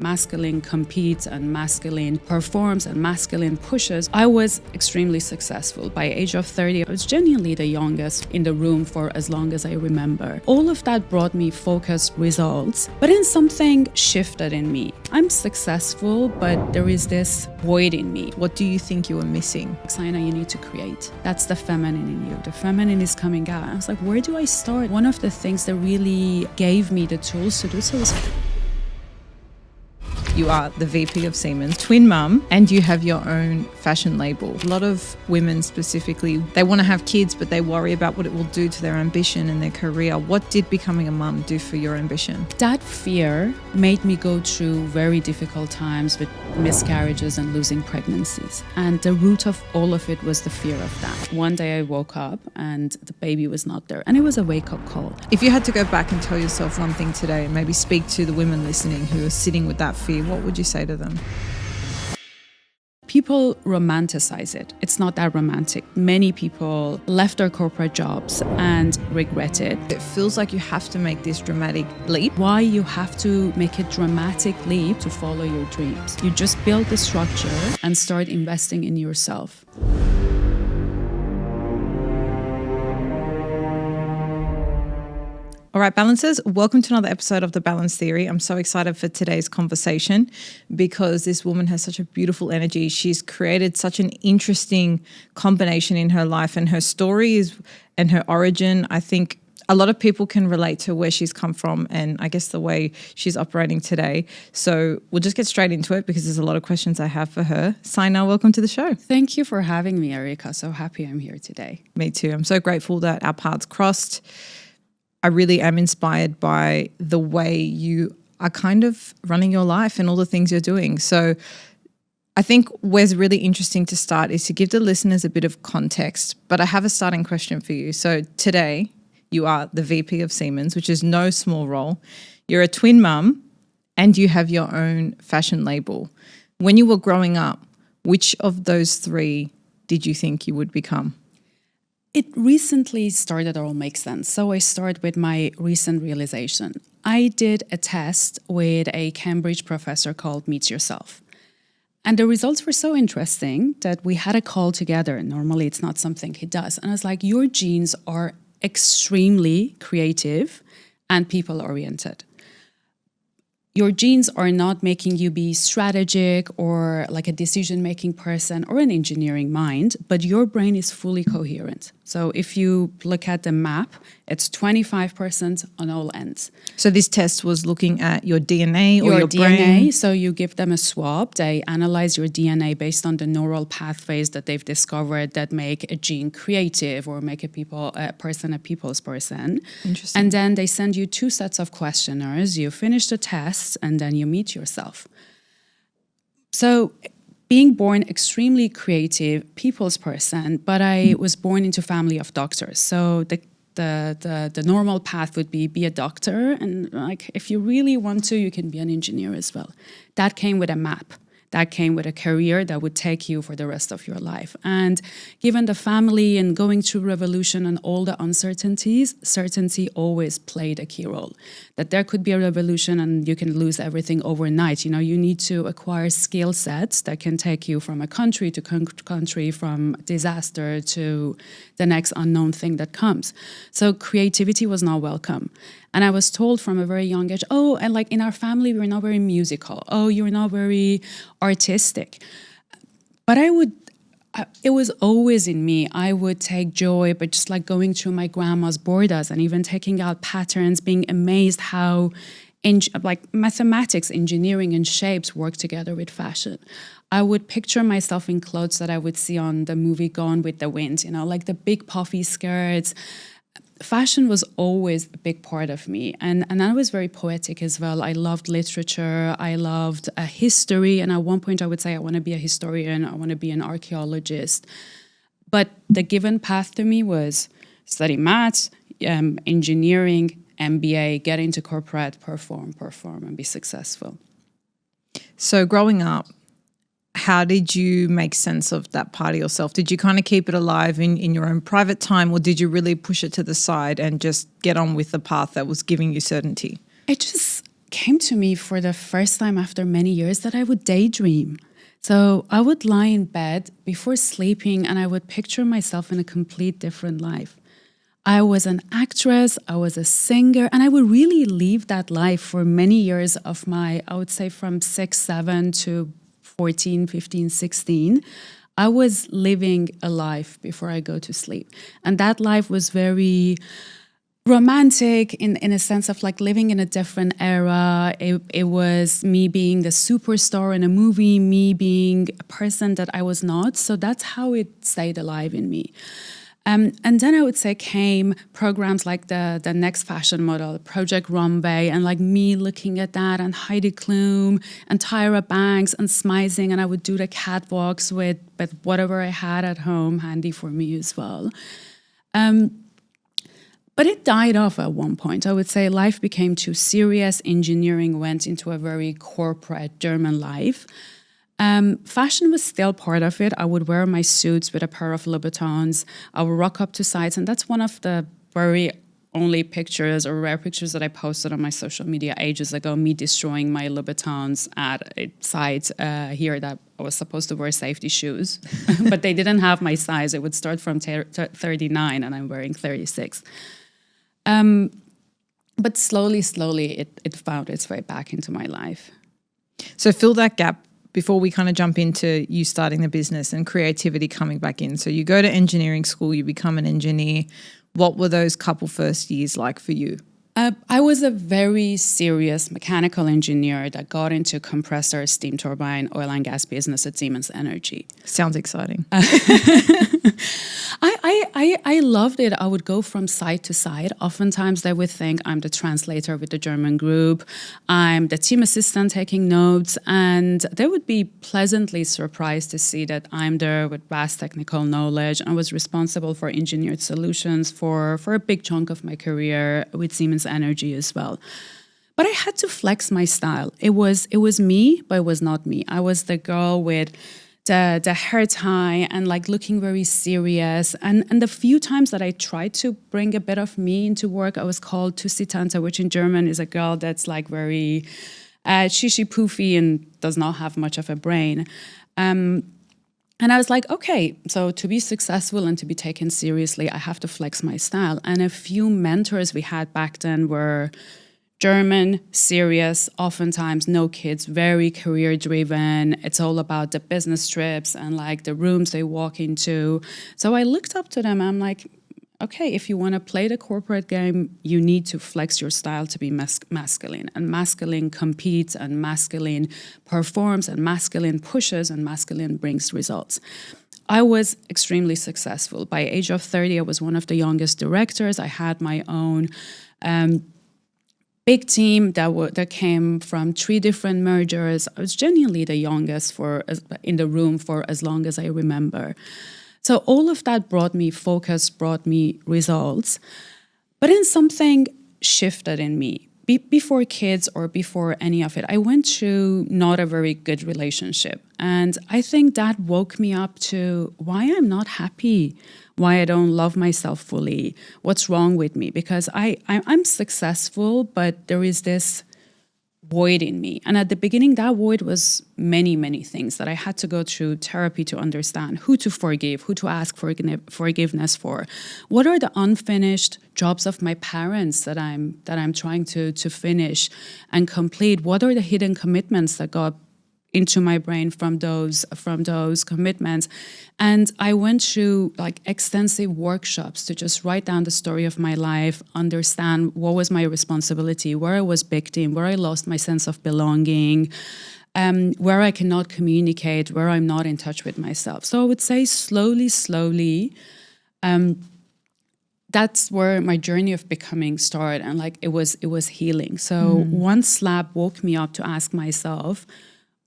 Masculine competes and masculine performs and masculine pushes. I was extremely successful. By age of 30, I was genuinely the youngest in the room for as long as I remember. All of that brought me focused results, but then something shifted in me. I'm successful, but there is this void in me. What do you think you were missing? Saina, you need to create. That's the feminine in you. The feminine is coming out. I was like, where do I start? One of the things that really gave me the tools to do so was... You are the VP of Siemens, twin mum, and you have your own fashion label. A lot of women specifically, they want to have kids, but they worry about what it will do to their ambition and their career. What did becoming a mum do for your ambition? That fear made me go through very difficult times with miscarriages and losing pregnancies. And the root of all of it was the fear of that. One day I woke up and the baby was not there. And it was a wake-up call. If you had to go back and tell yourself one thing today and maybe speak to the women listening who are sitting with that fear, what would you say to them? People romanticize it. It's not that romantic. Many people left their corporate jobs and regret it. It feels like you have to make this dramatic leap. Why you have to make a dramatic leap to follow your dreams? You just build the structure and start investing in yourself. All right, balancers, welcome to another episode of The Balance Theory. I'm so excited for today's conversation because this woman has such a beautiful energy. She's created such an interesting combination in her life, and her stories and her origin, I think a lot of people can relate to where she's come from and I guess the way she's operating today. So we'll just get straight into it because there's a lot of questions I have for her. Saina, welcome to the show. Thank you for having me, Erika. So happy I'm here today. Me too. I'm so grateful that our paths crossed. I really am inspired by the way you are kind of running your life and all the things you're doing. So I think where's really interesting to start is to give the listeners a bit of context, but I have a starting question for you. So today you are the VP of Siemens, which is no small role. You're a twin mum and you have your own fashion label. When you were growing up, which of those three did you think you would become? It recently started all make sense. So I start with my recent realization. I did a test with a Cambridge professor called Meet Yourself. And the results were so interesting that we had a call together. Normally it's not something he does. And I was like, your genes are extremely creative and people-oriented. Your genes are not making you be strategic or like a decision-making person or an engineering mind, but your brain is fully coherent. So if you look at the map, it's 25% on all ends. So this test was looking at your DNA or your DNA, brain? So you give them a swab. They analyze your DNA based on the neural pathways that they've discovered that make a gene creative or make a person a people's person. Interesting. And then they send you 2 sets of questionnaires. You finish the tests and then you meet yourself. So being born extremely creative, people's person, but I was born into a family of doctors. So the normal path would be a doctor, and like if you really want to, you can be an engineer as well. That came with a map. That came with a career that would take you for the rest of your life. And given the family and going through revolution and all the uncertainties, certainty always played a key role. That there could be a revolution and you can lose everything overnight. You know, you need to acquire skill sets that can take you from a country to country, from disaster to the next unknown thing that comes. So creativity was not welcome. And I was told from a very young age, oh, and like in our family, we're not very musical. Oh, you're not very artistic. But it was always in me. I would take joy, but just like going through my grandma's borders and even taking out patterns, being amazed how like mathematics, engineering, and shapes work together with fashion. I would picture myself in clothes that I would see on the movie Gone with the Wind, you know, like the big puffy skirts. Fashion was always a big part of me, and I was very poetic as well. I loved literature, I loved history, and at one point I would say I want to be a historian, I want to be an archaeologist. But the given path to me was study maths, engineering, MBA, get into corporate, perform, and be successful. So growing up, how did you make sense of that part of yourself? Did you kind of keep it alive in your own private time, or did you really push it to the side and just get on with the path that was giving you certainty? I just came to me for the first time after many years that I would daydream. So I would lie in bed before sleeping and I would picture myself in a complete different life. I was an actress, I was a singer, and I would really live that life for many years of my, I would say from 6, 7 to 14, 15, 16. I was living a life before I go to sleep. And that life was very romantic in a sense of like living in a different era. It was me being the superstar in a movie, me being a person that I was not. So that's how it stayed alive in me. And then I would say came programs like the Next Fashion Model, Project Runway, and like me looking at that and Heidi Klum and Tyra Banks and smizing, and I would do the catwalks with whatever I had at home handy for me as well. But it died off at one point. I would say life became too serious. Engineering went into a very corporate German life. Fashion was still part of it. I would wear my suits with a pair of Louboutins. I would rock up to sites, and that's one of the very only pictures or rare pictures that I posted on my social media ages ago, me destroying my Louboutins at a site here that I was supposed to wear safety shoes, but they didn't have my size. It would start from 39, and I'm wearing 36. But slowly, it found its way back into my life. So fill that gap before we kind of jump into you starting the business and creativity coming back in. So you go to engineering school, you become an engineer. What were those couple first years like for you? I was a very serious mechanical engineer that got into compressor, steam turbine, oil and gas business at Siemens Energy. Sounds exciting. I loved it. I would go from site to site. Oftentimes they would think I'm the translator with the German group. I'm the team assistant taking notes. And they would be pleasantly surprised to see that I'm there with vast technical knowledge. I was responsible for engineered solutions for a big chunk of my career with Siemens Energy as well. But I had to flex my style. It was me, but it was not me. I was the girl with the hair tie and like looking very serious. And the few times that I tried to bring a bit of me into work, I was called Tussi-Tante, which in German is a girl that's like very shishi-poofy and does not have much of a brain. And I was like, okay, so to be successful and to be taken seriously, I have to flex my style. And a few mentors we had back then were German, serious, oftentimes no kids, very career-driven. It's all about the business trips and like the rooms they walk into. So I looked up to them. I'm like, okay, if you want to play the corporate game, you need to flex your style to be masculine. And masculine competes and masculine performs and masculine pushes and masculine brings results. I was extremely successful. By age of 30, I was one of the youngest directors. I had my own big team that came from 3 different mergers. I was genuinely the youngest in the room for as long as I remember. So all of that brought me focus, brought me results. But then something shifted in me. Before kids or before any of it, I went through not a very good relationship. And I think that woke me up to why I'm not happy, why I don't love myself fully, what's wrong with me. Because I'm successful, but there is this void in me. And at the beginning, that void was many, many things that I had to go through therapy to understand who to forgive, who to ask for forgiveness for. What are the unfinished jobs of my parents that I'm trying to finish and complete? What are the hidden commitments that got into my brain from those commitments? And I went through like extensive workshops to just write down the story of my life, understand what was my responsibility, where I was victim, where I lost my sense of belonging, where I cannot communicate, where I'm not in touch with myself. So I would say slowly, that's where my journey of becoming started, and like it was healing. So one slap woke me up to ask myself,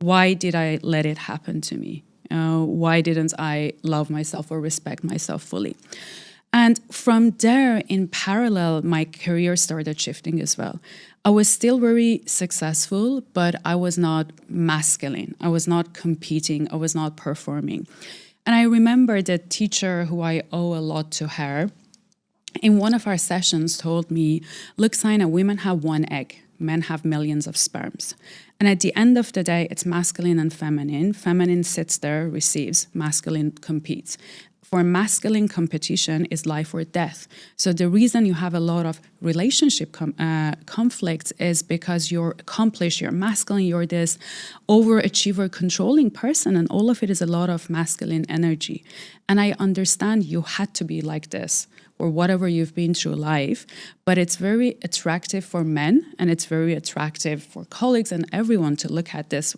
why did I let it happen to me? Why didn't I love myself or respect myself fully? And from there, in parallel, my career started shifting as well. I was still very successful, but I was not masculine. I was not competing. I was not performing. And I remember the teacher who I owe a lot to her, in one of our sessions told me, look, Saina, women have one egg. men have millions of sperms. And at the end of the day, it's masculine and feminine. Feminine sits there, receives, masculine competes. For masculine, competition is life or death. So the reason you have a lot of relationship conflicts is because you're accomplished, you're masculine, you're this overachiever, controlling person, and all of it is a lot of masculine energy. And I understand you had to be like this or whatever you've been through life, but it's very attractive for men and it's very attractive for colleagues and everyone to look at this.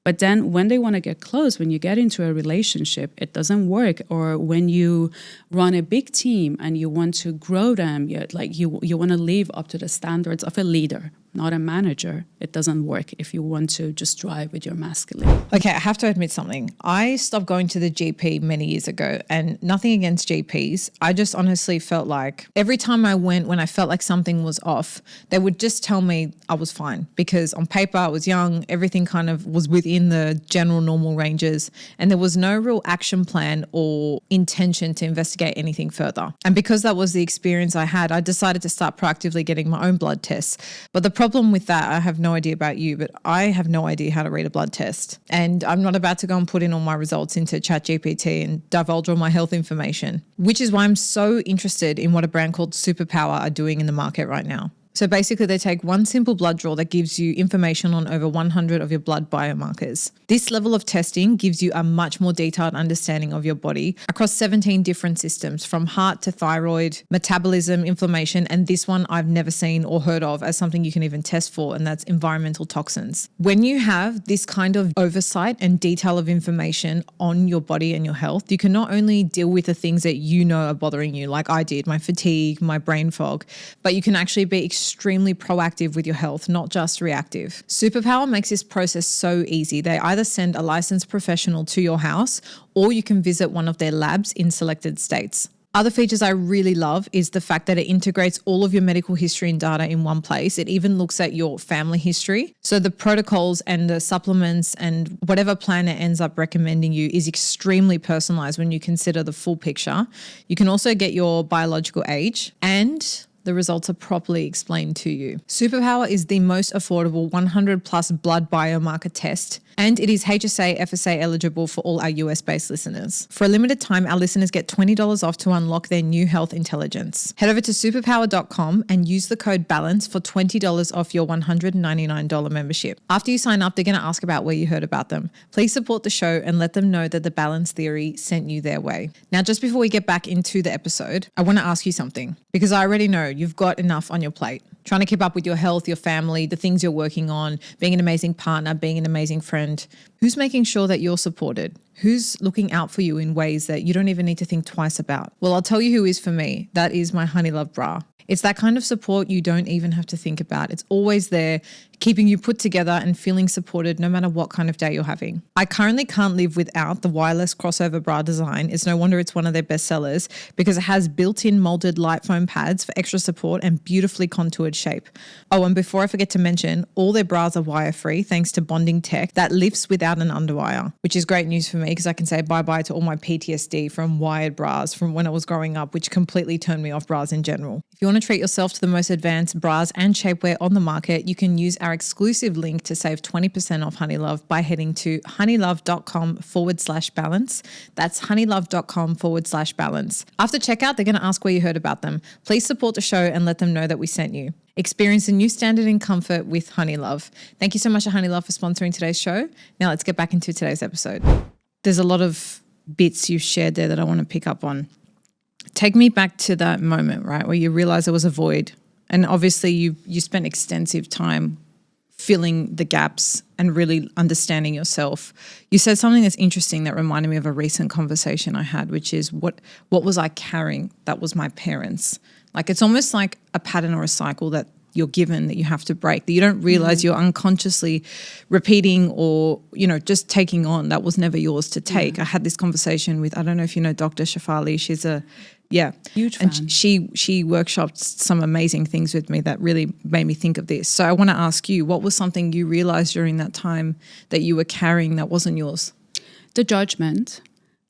But then when they want to get close, when you get into a relationship, it doesn't work. Or when you run a big team and you want to grow them, you want to live up to the standards of a leader, not a manager. It doesn't work if you want to just drive with your masculine. Okay, I have to admit something. I stopped going to the GP many years ago, and nothing against GPs. I just honestly felt like every time I went, when I felt like something was off, they would just tell me I was fine because on paper I was young, everything kind of was within the general normal ranges, and there was no real action plan or intention to investigate anything further. And because that was the experience I had, I decided to start proactively getting my own blood tests. But the problem with that, I have no idea about you, but I have no idea how to read a blood test. And I'm not about to go and put in all my results into ChatGPT and divulge all my health information, which is why I'm so interested in what a brand called Superpower are doing in the market right now. So basically they take one simple blood draw that gives you information on over 100 of your blood biomarkers. This level of testing gives you a much more detailed understanding of your body across 17 different systems, from heart to thyroid, metabolism, inflammation, and this one I've never seen or heard of as something you can even test for, and that's environmental toxins. When you have this kind of oversight and detail of information on your body and your health, you can not only deal with the things that you know are bothering you, like I did, my fatigue, my brain fog, but you can actually be extremely proactive with your health, not just reactive. Superpower makes this process so easy. They either send a licensed professional to your house or you can visit one of their labs in selected states. Other features I really love is the fact that it integrates all of your medical history and data in one place. It even looks at your family history. So the protocols and the supplements and whatever plan it ends up recommending you is extremely personalized when you consider the full picture. You can also get your biological age, and the results are properly explained to you. Superpower is the most affordable 100 plus blood biomarker test, and it is HSA FSA eligible for all our US-based listeners. For a limited time, our listeners get $20 off to unlock their new health intelligence. Head over to superpower.com and use the code BALANCE for $20 off your $199 membership. After you sign up, they're going to ask about where you heard about them. Please support the show and let them know that the Balance Theory sent you their way. Now, just before we get back into the episode, I want to ask you something, because I already know you've got enough on your plate. Trying to keep up with your health, your family, the things you're working on, being an amazing partner, being an amazing friend. Who's making sure that you're supported? Who's looking out for you in ways that you don't even need to think twice about? Well, I'll tell you who is for me. That is my Honey Love bra. It's that kind of support you don't even have to think about. It's always there, keeping you put together and feeling supported no matter what kind of day you're having. I currently can't live without the wireless crossover bra design. It's no wonder it's one of their best sellers because it has built-in molded light foam pads for extra support and beautifully contoured shape. Oh, and before I forget to mention, all their bras are wire-free thanks to bonding tech that lifts without an underwire, which is great news for me because I can say bye-bye to all my PTSD from wired bras from when I was growing up, which completely turned me off bras in general. If you want to treat yourself to the most advanced bras and shapewear on the market, you can use our exclusive link to save 20% off Honey Love by heading to honeylove.com/balance. That's honeylove.com/balance. After checkout, they're going to ask where you heard about them. Please support the show and let them know that we sent you. Experience a new standard in comfort with Honey Love. Thank you so much to Honey Love for sponsoring today's show. Now let's get back into today's episode. There's a lot of bits you've shared there that I want to pick up on. Take me back to that moment, right, where you realized there was a void. And obviously you spent extensive time filling the gaps and really understanding yourself. You said something that's interesting that reminded me of a recent conversation I had, which is what was I carrying that was my parents? Like it's almost like a pattern or a cycle that you're given that you have to break, that you don't realize you're unconsciously repeating or, just taking on that was never yours to take. I had this conversation with, I don't know if you know Dr. Shafali. She's huge fan. And she workshopped some amazing things with me that really made me think of this. So I want to ask you, what was something you realized during that time that you were carrying that wasn't yours? The judgment,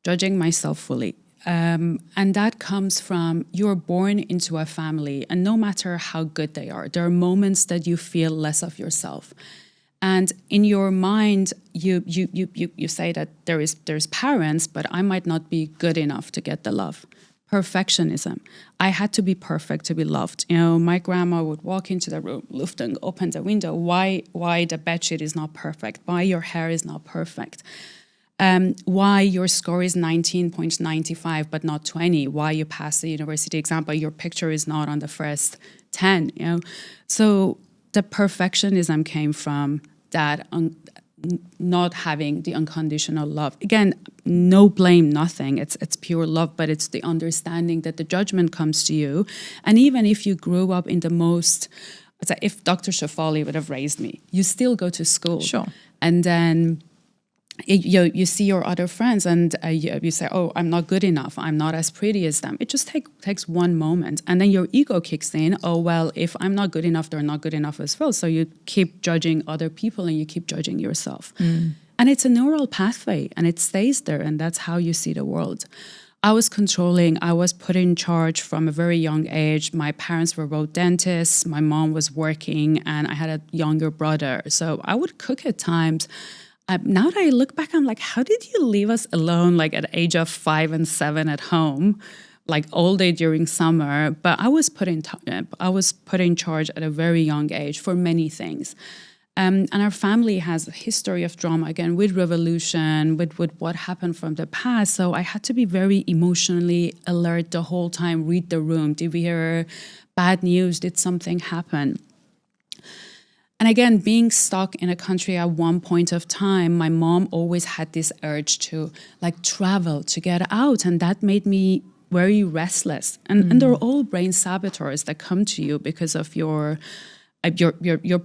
judging myself fully. And that comes from you're born into a family, and no matter how good they are, there are moments that you feel less of yourself. And in your mind, you say that there's parents, but I might not be good enough to get the love. Perfectionism. I had to be perfect to be loved. You know, my grandma would walk into the room, lifting open the window. Why the bedsheet is not perfect? Why your hair is not perfect? Why your score is 19.95 but not 20? Why you passed the university exam but your picture is not on the first 10? You know, so the perfectionism came from that not having the unconditional love. Again, no blame, nothing. It's pure love, but it's the understanding that the judgment comes to you. And even if you grew up in the most, if Dr. Shafali would have raised me, you still go to school. Sure. And then you see your other friends and you say, oh, I'm not good enough. I'm not as pretty as them. It just takes one moment. And then your ego kicks in. Oh, well, if I'm not good enough, they're not good enough as well. So you keep judging other people and you keep judging yourself. And it's a neural pathway and it stays there. And that's how you see the world. I was controlling. I was put in charge from a very young age. My parents were both dentists. My mom was working and I had a younger brother. So I would cook at times. Now that I look back, I'm like, how did you leave us alone, like at the age of 5 and 7 at home, like all day during summer? But I was put in charge at a very young age for many things. And our family has a history of drama, again, with revolution, with what happened from the past. So I had to be very emotionally alert the whole time, read the room. Did we hear bad news? Did something happen? And again, being stuck in a country at one point of time, my mom always had this urge to like travel, to get out. And that made me very restless. And they're all brain saboteurs that come to you because of your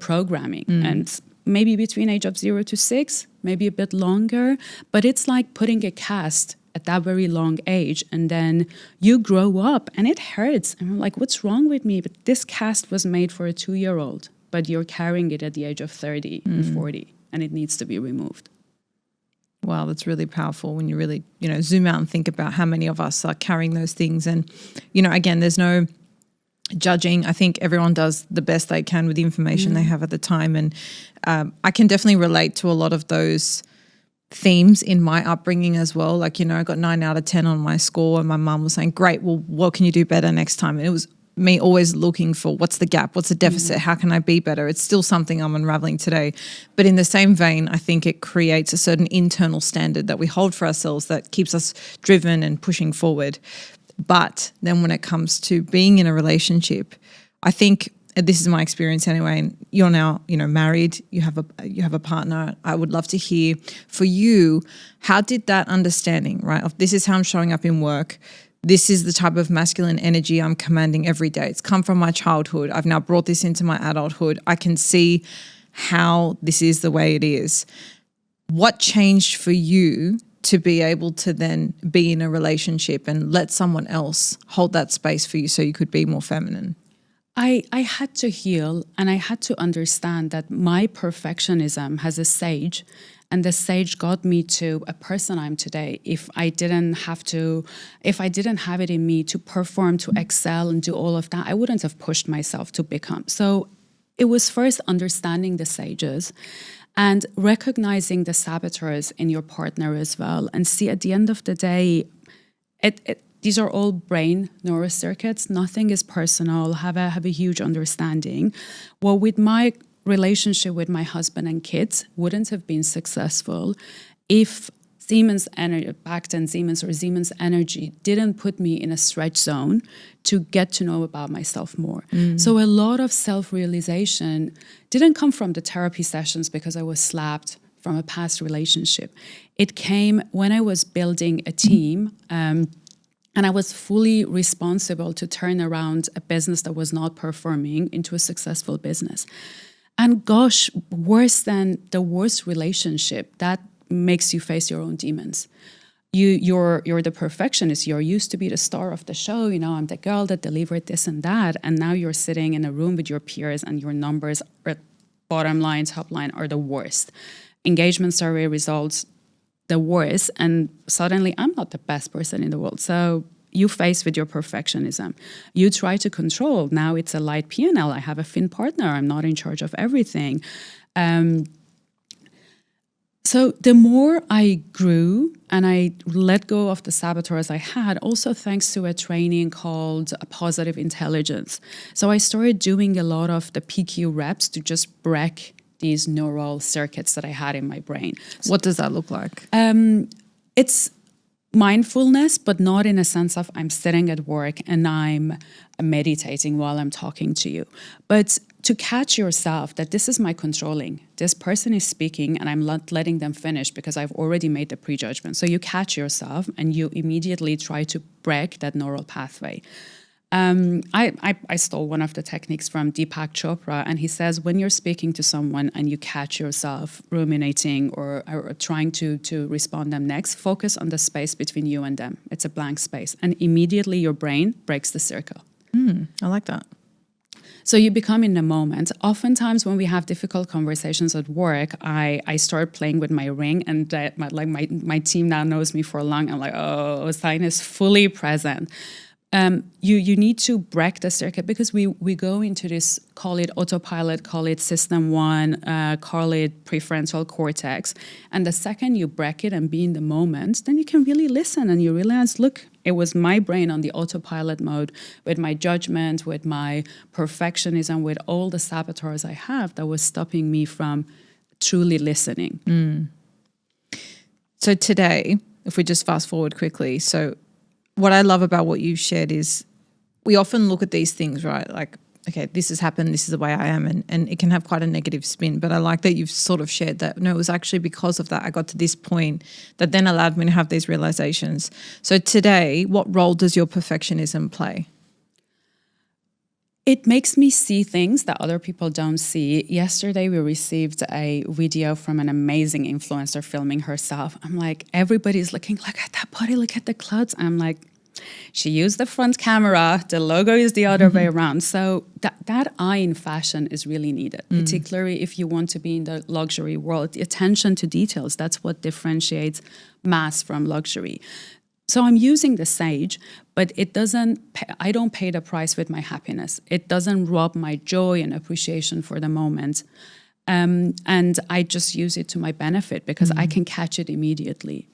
programming. And maybe between age of 0 to 6, maybe a bit longer. But it's like putting a cast at that very long age. And then you grow up and it hurts. And I'm like, what's wrong with me? But this cast was made for a 2-year-old. But you're carrying it at the age of 30 and 40, and it needs to be removed. Wow, that's really powerful when you really, zoom out and think about how many of us are carrying those things. And, again, there's no judging. I think everyone does the best they can with the information they have at the time. And I can definitely relate to a lot of those themes in my upbringing as well. Like, I got 9 out of 10 on my score and my mum was saying, great, well, what can you do better next time? And it was me always looking for what's the gap, what's the deficit, how can I be better? It's still something I'm unraveling today. But in the same vein, I think it creates a certain internal standard that we hold for ourselves that keeps us driven and pushing forward. But then when it comes to being in a relationship, I think, and this is my experience anyway, and you're now, married, you have a partner. I would love to hear for you, how did that understanding, right, of this is how I'm showing up in work, this is the type of masculine energy I'm commanding every day. It's come from my childhood. I've now brought this into my adulthood. I can see how this is the way it is. What changed for you to be able to then be in a relationship and let someone else hold that space for you so you could be more feminine? I had to heal and I had to understand that my perfectionism has a sage. And the sage got me to a person I'm today. If I didn't have it in me to perform, to excel and do all of that, I wouldn't have pushed myself to become. So it was first understanding the sages and recognizing the saboteurs in your partner as well. And see, at the end of the day, these are all brain neurocircuits. Nothing is personal. Have a huge understanding. Well, with my relationship with my husband and kids wouldn't have been successful if Siemens Energy, back then Siemens or Siemens Energy, didn't put me in a stretch zone to get to know about myself more. So a lot of self-realization didn't come from the therapy sessions because I was slapped from a past relationship. It came when I was building a team and I was fully responsible to turn around a business that was not performing into a successful business. And gosh, worse than the worst relationship, that makes you face your own demons. You're the perfectionist. You're used to be the star of the show. I'm the girl that delivered this and that. And now you're sitting in a room with your peers and your numbers, bottom line, top line, are the worst. Engagement survey results, the worst, and suddenly I'm not the best person in the world. So you face with your perfectionism. You try to control. Now it's a light P&L. I have a thin partner. I'm not in charge of everything. So the more I grew and I let go of the saboteurs I had, also thanks to a training called Positive Intelligence. So I started doing a lot of the PQ reps to just break these neural circuits that I had in my brain. What does that look like? It's mindfulness, but not in a sense of I'm sitting at work and I'm meditating while I'm talking to you. But to catch yourself that this is my controlling. This person is speaking and I'm not letting them finish because I've already made the prejudgment. So you catch yourself and you immediately try to break that neural pathway. I stole one of the techniques from Deepak Chopra, and he says when you're speaking to someone and you catch yourself ruminating or trying to respond them next, focus on the space between you and them. It's a blank space, and immediately your brain breaks the circle. I like that. So you become in the moment. Oftentimes when we have difficult conversations at work, I start playing with my ring, and my team now knows me for long. I'm like, oh, Saina is fully present. You need to break the circuit because we go into this, call it autopilot, call it system one, call it prefrontal cortex. And the second you break it and be in the moment, then you can really listen and you realize, look, it was my brain on the autopilot mode with my judgment, with my perfectionism, with all the saboteurs I have that was stopping me from truly listening. So today, if we just fast forward quickly, so what I love about what you shared is we often look at these things, right? Like, okay, this has happened, this is the way I am, and it can have quite a negative spin. But I like that you've sort of shared that, no, it was actually because of that I got to this point that then allowed me to have these realizations. So today, what role does your perfectionism play? It makes me see things that other people don't see. Yesterday, we received a video from an amazing influencer filming herself. I'm like, everybody's looking, look at that body, look at the clothes. I'm like, she used the front camera. The logo is the other way around. So that eye in fashion is really needed, particularly if you want to be in the luxury world. The attention to details, that's what differentiates mass from luxury. So I'm using the sage, but I don't pay the price with my happiness. It doesn't rob my joy and appreciation for the moment. And I just use it to my benefit because I can catch it immediately.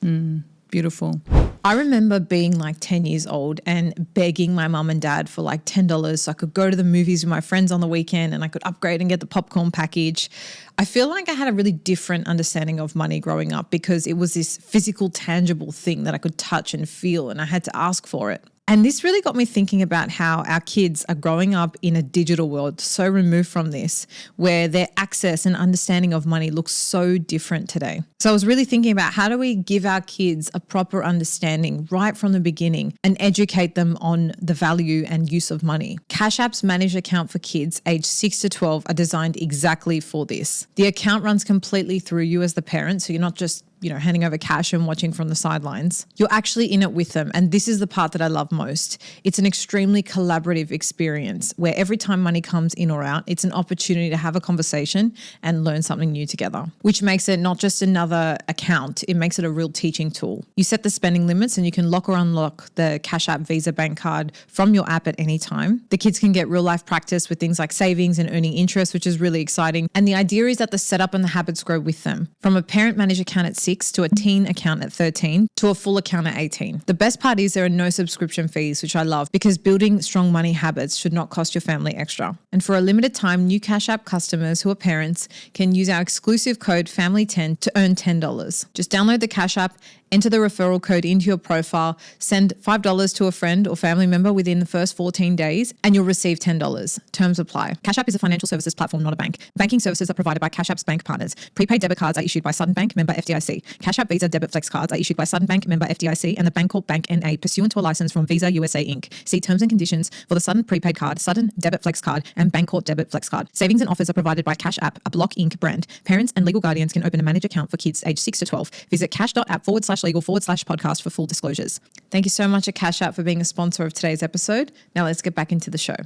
Beautiful. I remember being like 10 years old and begging my mum and dad for like $10 so I could go to the movies with my friends on the weekend and I could upgrade and get the popcorn package. I feel like I had a really different understanding of money growing up because it was this physical, tangible thing that I could touch and feel, and I had to ask for it. And this really got me thinking about how our kids are growing up in a digital world so removed from this, where their access and understanding of money looks so different today. So I was really thinking about how do we give our kids a proper understanding right from the beginning and educate them on the value and use of money. Cash App's managed account for kids aged 6 to 12 are designed exactly for this. The account runs completely through you as the parent, so you're not just handing over cash and watching from the sidelines. You're actually in it with them. And this is the part that I love most. It's an extremely collaborative experience where every time money comes in or out, it's an opportunity to have a conversation and learn something new together, which makes it not just another account, it makes it a real teaching tool. You set the spending limits and you can lock or unlock the Cash App Visa bank card from your app at any time. The kids can get real life practice with things like savings and earning interest, which is really exciting. And the idea is that the setup and the habits grow with them. From a parent managed account at 6 to a teen account at 13 to a full account at 18. The best part is there are no subscription fees, which I love because building strong money habits should not cost your family extra. And for a limited time, new Cash App customers who are parents can use our exclusive code FAMILY10 to earn $10. Just download the Cash App, enter the referral code into your profile, send $5 to a friend or family member within the first 14 days, and you'll receive $10. Terms apply. Cash App is a financial services platform, not a bank. Banking services are provided by Cash App's bank partners. Prepaid debit cards are issued by Sudden Bank, member FDIC. Cash App Visa Debit Flex cards are issued by Sudden Bank, member FDIC, and the Bancorp Bank N.A. pursuant to a license from Visa USA Inc. See terms and conditions for the Sudden Prepaid Card, Sudden Debit Flex Card, and Bancorp Debit Flex Card. Savings and offers are provided by Cash App, a Block Inc. brand. Parents and legal guardians can open a managed account for kids aged 6 to 12. Visit cash.app/legal/podcast for full disclosures. Thank you so much at Cash App for being a sponsor of today's episode. Now let's get back into the show.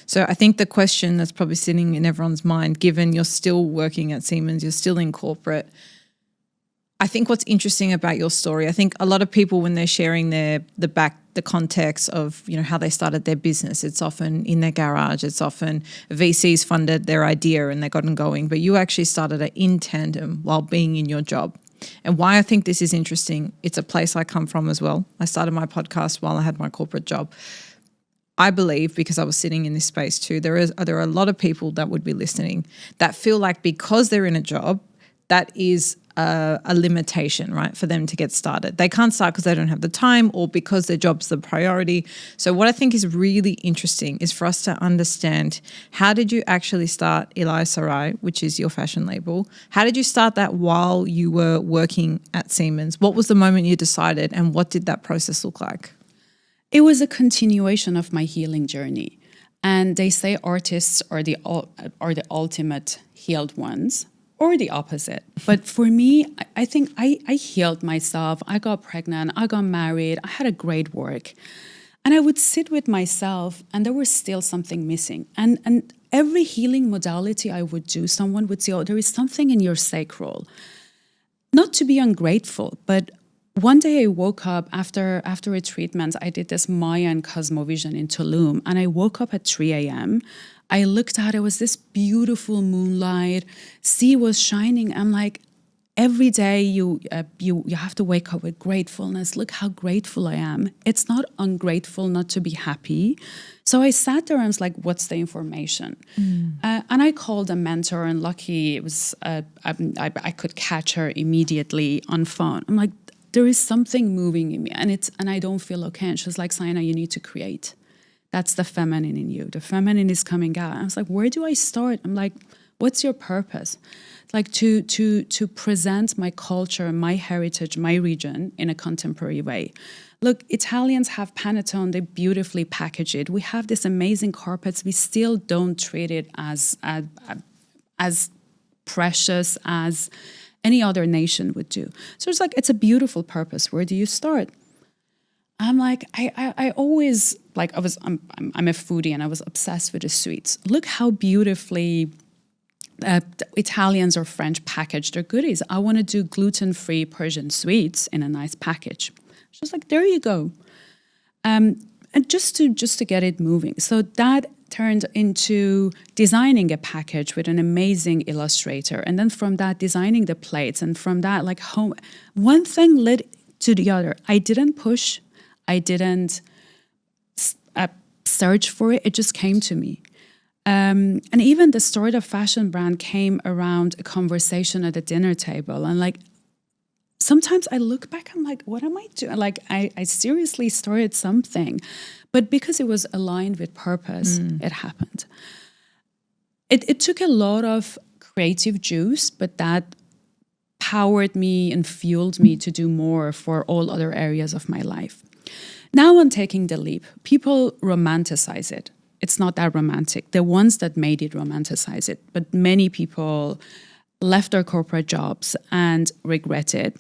So I think the question that's probably sitting in everyone's mind, given you're still working at Siemens, you're still in corporate, I think what's interesting about your story, I think a lot of people when they're sharing the context of, you know, how they started their business, it's often in their garage, it's often VCs funded their idea and they got them going, but you actually started it in tandem while being in your job. And why I think this is interesting, it's a place I come from as well. I started my podcast while I had my corporate job. I believe, because I was sitting in this space too, there are a lot of people that would be listening that feel like because they're in a job, that is a limitation, right, for them to get started. They can't start because they don't have the time or because their job's the priority. So what I think is really interesting is for us to understand, how did you actually start Eli Sarai, which is your fashion label? How did you start that while you were working at Siemens? What was the moment you decided, and what did that process look like? It was a continuation of my healing journey. And they say artists are the ultimate healed ones, or the opposite. But for me, I think I healed myself. I got pregnant, I got married, I had a great work. And I would sit with myself and there was still something missing. And every healing modality I would do, someone would say, oh, there is something in your sacral. Not to be ungrateful, but one day I woke up after a treatment. I did this Maya and Cosmovision in Tulum, and I woke up at 3 a.m. I looked out, it was this beautiful moonlight, sea was shining. I'm like, every day you have to wake up with gratefulness. Look how grateful I am. It's not ungrateful not to be happy. So I sat there and was like, what's the information? And I called a mentor, and lucky it was I could catch her immediately on phone. I'm like, there is something moving in me, and I don't feel okay. And she's like, Saina, you need to create. That's the feminine in you. The feminine is coming out. I was like, where do I start? I'm like, what's your purpose? Like to present my culture, my heritage, my region in a contemporary way. Look, Italians have Panettone, they beautifully package it. We have this amazing carpets. We still don't treat it as precious as any other nation would do. So it's like, it's a beautiful purpose. Where do you start? I'm like, I always, like, I'm a foodie and I was obsessed with the sweets. Look how beautifully Italians or French package their goodies. I want to do gluten-free Persian sweets in a nice package. She was like, there you go. And just to get it moving. So that turned into designing a package with an amazing illustrator. And then from that, designing the plates. And from that, like, home, one thing led to the other. I didn't push. I didn't search for it. It just came to me. And even the start of fashion brand came around a conversation at a dinner table. And like, sometimes I look back, I'm like, what am I doing? Like, I seriously started something. But because it was aligned with purpose, it happened. It took a lot of creative juice, but that powered me and fueled me to do more for all other areas of my life. Now I'm taking the leap. People romanticize it. It's not that romantic. The ones that made it romanticize it. But many people left their corporate jobs and regret it.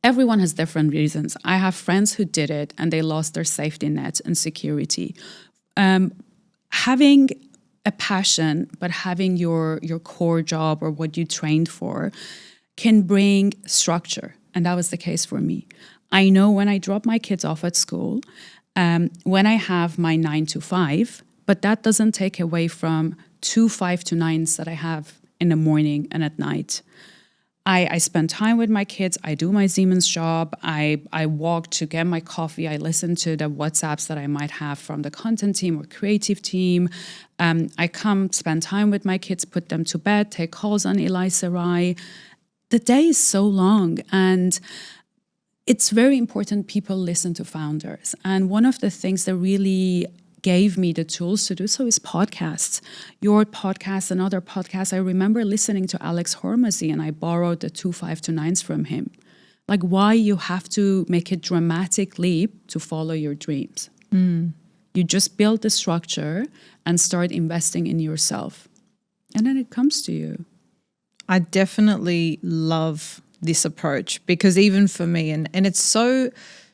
Everyone has different reasons. I have friends who did it and they lost their safety net and security. Having a passion, but having your core job or what you trained for can bring structure. And that was the case for me. I know when I drop my kids off at school, when I have my 9 to 5, but that doesn't take away from 2 5 to 9s that I have in the morning and at night. I spend time with my kids. I do my Siemens job. I walk to get my coffee. I listen to the WhatsApps that I might have from the content team or creative team. I come spend time with my kids, put them to bed, take calls on Eli Sarai. The day is so long, and it's very important people listen to founders. And one of the things that really gave me the tools to do so is podcasts. Your podcast and other podcasts. I remember listening to Alex Hormozy, and I borrowed the 2 5 to 9s from him. Like, why you have to make a dramatic leap to follow your dreams. You just build the structure and start investing in yourself. And then it comes to you. I definitely love this approach, because even for me, and it's so,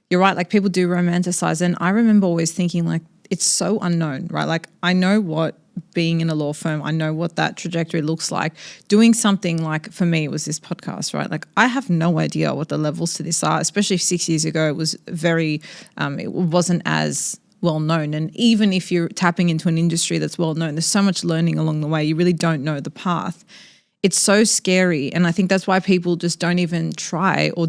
you're right, like people do romanticize. And I remember always thinking, like, it's so unknown, right? Like, I know what being in a law firm. I know what that trajectory looks like. Doing something like, for me, it was this podcast, right? Like I have no idea what the levels to this are, especially 6 years ago. It was very, it wasn't as well known. And even if you're tapping into an industry that's well known, there's so much learning along the way. You really don't know the path. It's so scary. And I think that's why people just don't even try or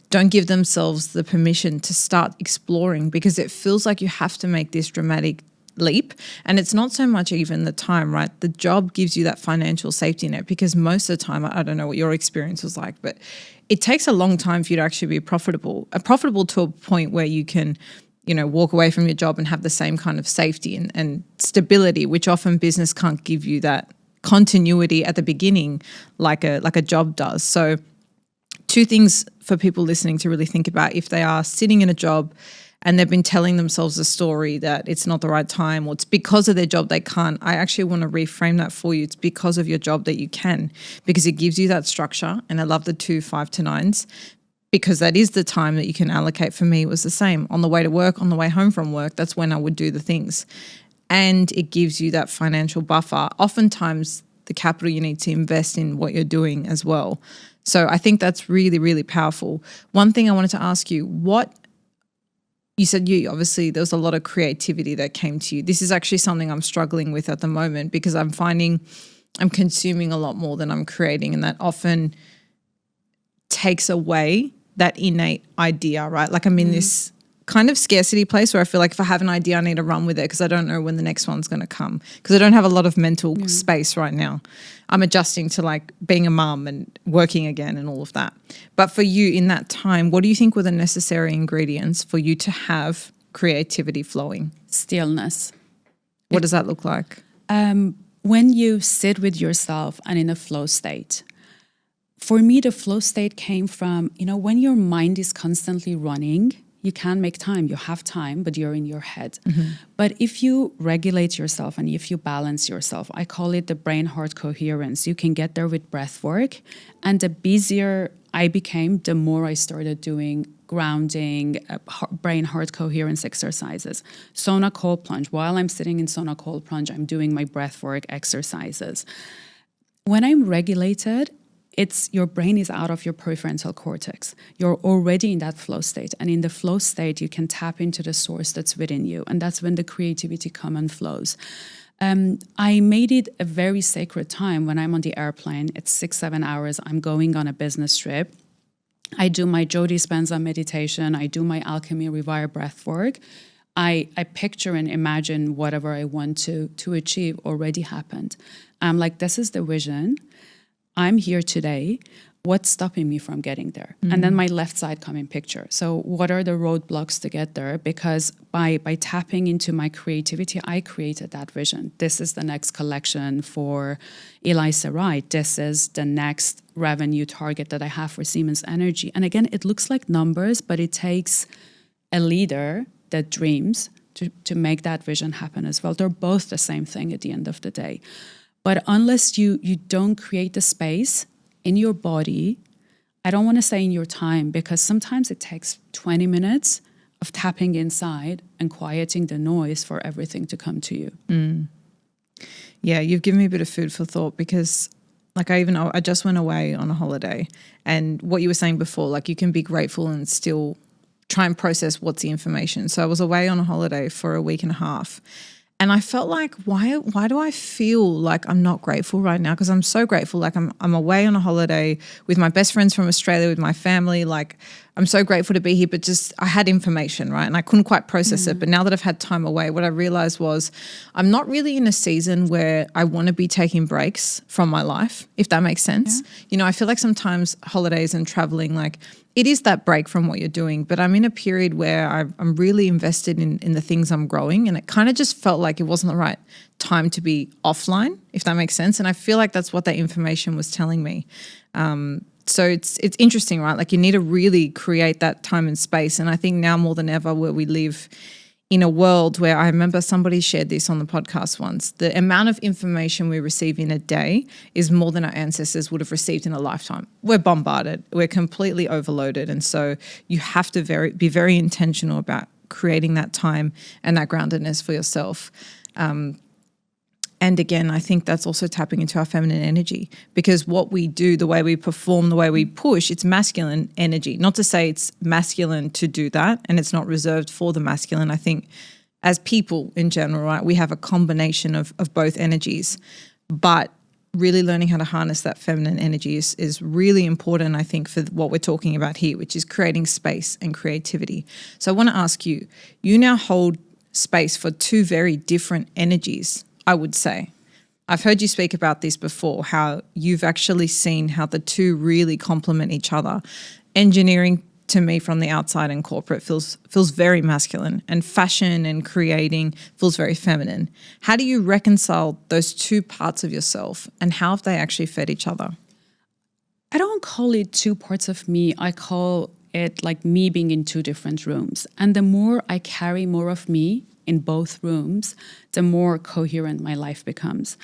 don't give themselves the permission to start exploring, because it feels like you have to make this dramatic leap. And it's not so much even the time, right? The job gives you that financial safety net, because most of the time, I don't know what your experience was like, but it takes a long time for you to actually be profitable to a point where you can, you know, walk away from your job and have the same kind of safety and stability, which often business can't give you that continuity at the beginning like a job does. So 2 things for people listening to really think about: if they are sitting in a job and they've been telling themselves a story that it's not the right time, or it's because of their job they can't, I actually want to reframe that for you. It's because of your job that you can, because it gives you that structure. And I love the 2 5 to 9s, because that is the time that you can allocate. For me, it was the same. On the way to work, on the way home from work, that's when I would do the things. And it gives you that financial buffer, oftentimes the capital you need to invest in what you're doing as well. So I think that's really, really powerful. One thing I wanted to ask you, you said obviously there was a lot of creativity that came to you. This is actually something I'm struggling with at the moment, because I'm finding I'm consuming a lot more than I'm creating, and that often takes away that innate idea, right? Like I'm in this kind of scarcity place where I feel like if I have an idea, I need to run with it, because I don't know when the next one's going to come, because I don't have a lot of mental space right now. I'm adjusting to like being a mum and working again and all of that. But for you in that time, what do you think were the necessary ingredients for you to have creativity flowing? Stillness. What does that look like? When you sit with yourself and in a flow state. For me, the flow state came from, when your mind is constantly running, you can make time. You have time, but you're in your head. But if you regulate yourself and if you balance yourself, I call it the brain-heart coherence. You can get there with breath work. And the busier I became, the more I started doing grounding, brain-heart coherence exercises. Sauna cold plunge. While I'm sitting in sauna cold plunge, I'm doing my breath work exercises. When I'm regulated, your brain is out of your prefrontal cortex. You're already in that flow state. And in the flow state, you can tap into the source that's within you. And that's when the creativity comes and flows. I made it a very sacred time when I'm on the airplane. It's 6-7 hours. I'm going on a business trip. I do my Joe Dispenza meditation. I do my alchemy rewire breath work. I picture and imagine whatever I want to achieve already happened. I'm like, this is the vision. I'm here today. What's stopping me from getting there? And then my left side come in picture. So what are the roadblocks to get there? Because by tapping into my creativity, I created that vision. This is the next collection for Elisa Wright. This is the next revenue target that I have for Siemens Energy. And again, it looks like numbers, but it takes a leader that dreams to make that vision happen as well. They're both the same thing at the end of the day. But unless you don't create the space in your body, I don't want to say in your time, because sometimes it takes 20 minutes of tapping inside and quieting the noise for everything to come to you. Yeah, you've given me a bit of food for thought, because like I just went away on a holiday, and what you were saying before, like you can be grateful and still try and process what's the information. So I was away on a holiday for a week and a half. And I felt like, why do I feel like I'm not grateful right now? Because I'm so grateful. Like I'm away on a holiday with my best friends from Australia, with my family. Like I'm so grateful to be here, but just I had information, right? And I couldn't quite process it. But now that I've had time away, what I realized was I'm not really in a season where I want to be taking breaks from my life, if that makes sense. Yeah. I feel like sometimes holidays and traveling, like it is that break from what you're doing, but I'm in a period where I'm really invested in the things I'm growing, and it kind of just felt like it wasn't the right time to be offline, if that makes sense. And I feel like that's what that information was telling me. So it's interesting, right? Like you need to really create that time and space. And I think now more than ever, where we live in a world where, I remember somebody shared this on the podcast once, the amount of information we receive in a day is more than our ancestors would have received in a lifetime. We're bombarded. We're completely overloaded. And so you have to be very intentional about creating that time and that groundedness for yourself. And again, I think that's also tapping into our feminine energy, because what we do, the way we perform, the way we push, it's masculine energy. Not to say it's masculine to do that and it's not reserved for the masculine. I think as people in general, right, we have a combination of both energies, but really learning how to harness that feminine energy is really important, I think, for what we're talking about here, which is creating space and creativity. So I want to ask you, you now hold space for two very different energies, I would say. I've heard you speak about this before, how you've actually seen how the two really complement each other. Engineering, to me, from the outside and corporate feels very masculine, and fashion and creating feels very feminine. How do you reconcile those two parts of yourself, and how have they actually fed each other? I don't call it two parts of me. I call it like me being in two different rooms. And the more I carry more of me in both rooms, the more coherent my life becomes.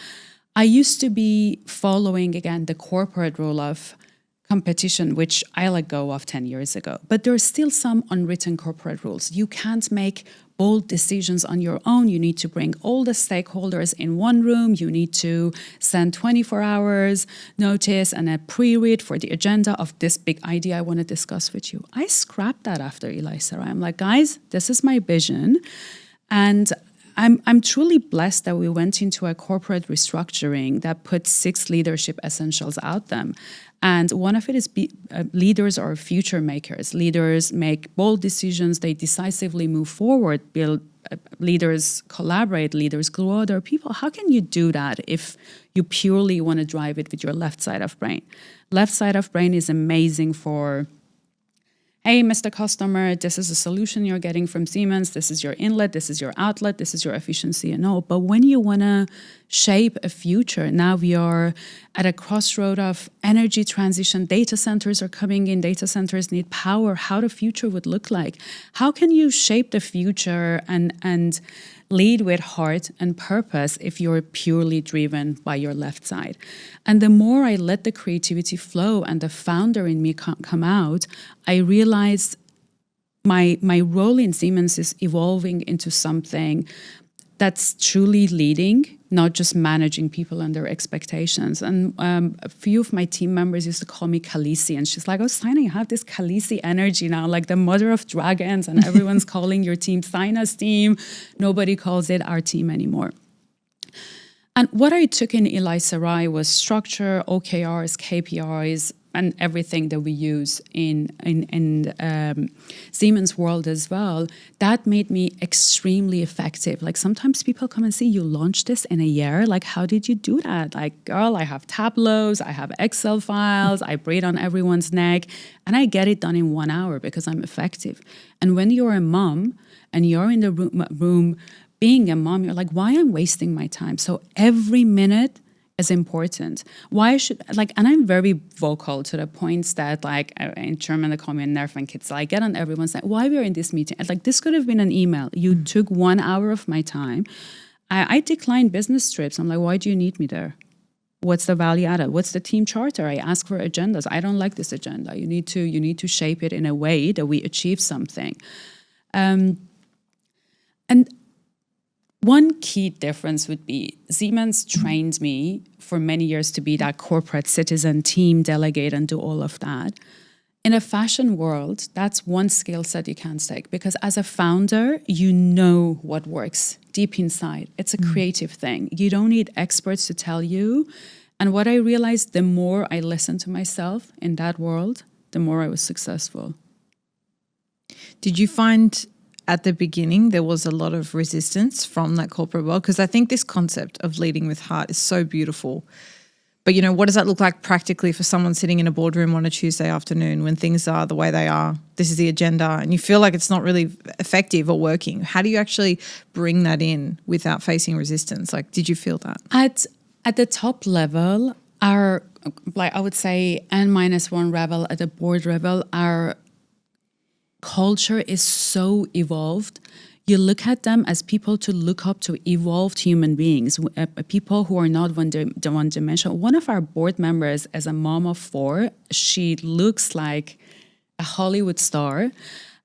I used to be following, again, the corporate rule of competition, which I let go of 10 years ago. But there's still some unwritten corporate rules. You can't make bold decisions on your own. You need to bring all the stakeholders in one room. You need to send 24 hours notice and a pre-read for the agenda of this big idea I want to discuss with you. I scrapped that after Eli Sarai. I'm like, guys, this is my vision. And I'm truly blessed that we went into a corporate restructuring that put 6 leadership essentials out them. And one of it is leaders are future makers. Leaders make bold decisions. They decisively move forward, leaders collaborate, leaders grow other people. How can you do that if you purely want to drive it with your left side of brain? Left side of brain is amazing for, hey, Mr. Customer, this is a solution you're getting from Siemens. This is your inlet. This is your outlet. This is your efficiency and all. But when you want to shape a future, now we are at a crossroad of energy transition. Data centers are coming in. Data centers need power. How the future would look like. How can you shape the future and lead with heart and purpose if you're purely driven by your left side? And the more I let the creativity flow and the founder in me come out, I realized my role in Siemens is evolving into something that's truly leading, not just managing people and their expectations. And a few of my team members used to call me Khaleesi, and she's like, oh, Saina, you have this Khaleesi energy now, like the mother of dragons, and everyone's calling your team Saina's team. Nobody calls it our team anymore. And what I took in Eli Sarai was structure, OKRs, KPIs, and everything that we use in Siemens world as well. That made me extremely effective. Like sometimes people come and say, you launched this in a year? Like, how did you do that? Like, girl, I have tableaus, I have Excel files, I breathe on everyone's neck, and I get it done in 1 hour because I'm effective. And when you're a mom and you're in the room being a mom, you're like, why am I wasting my time? So every minute is important. Why should, like, and I'm very vocal to the points that, like, in German, they call me a Nervenkitzel. I get on everyone's like, why we're in this meeting? Like, this could have been an email. You took 1 hour of my time. I declined business trips. I'm like, why do you need me there? What's the value added? What's the team charter? I ask for agendas. I don't like this agenda. You need to shape it in a way that we achieve something. And one key difference would be Siemens trained me for many years to be that corporate citizen, team delegate, and do all of that. In a fashion world, that's one skill set you can't take, because as a founder, you know what works deep inside. It's a creative thing. You don't need experts to tell you. And what I realized, the more I listened to myself in that world, the more I was successful. Did you find at the beginning there was a lot of resistance from that corporate world? Because I think this concept of leading with heart is so beautiful. But, you know, what does that look like practically for someone sitting in a boardroom on a Tuesday afternoon when things are the way they are? This is the agenda, and you feel like it's not really effective or working. How do you actually bring that in without facing resistance? Like, did you feel that? At the top level, our, like I would say, N-1 level, at the board level, our culture is so evolved. You look at them as people to look up to, evolved human beings, people who are not one-dimensional. One of our board members, as a mom of 4, she looks like a Hollywood star.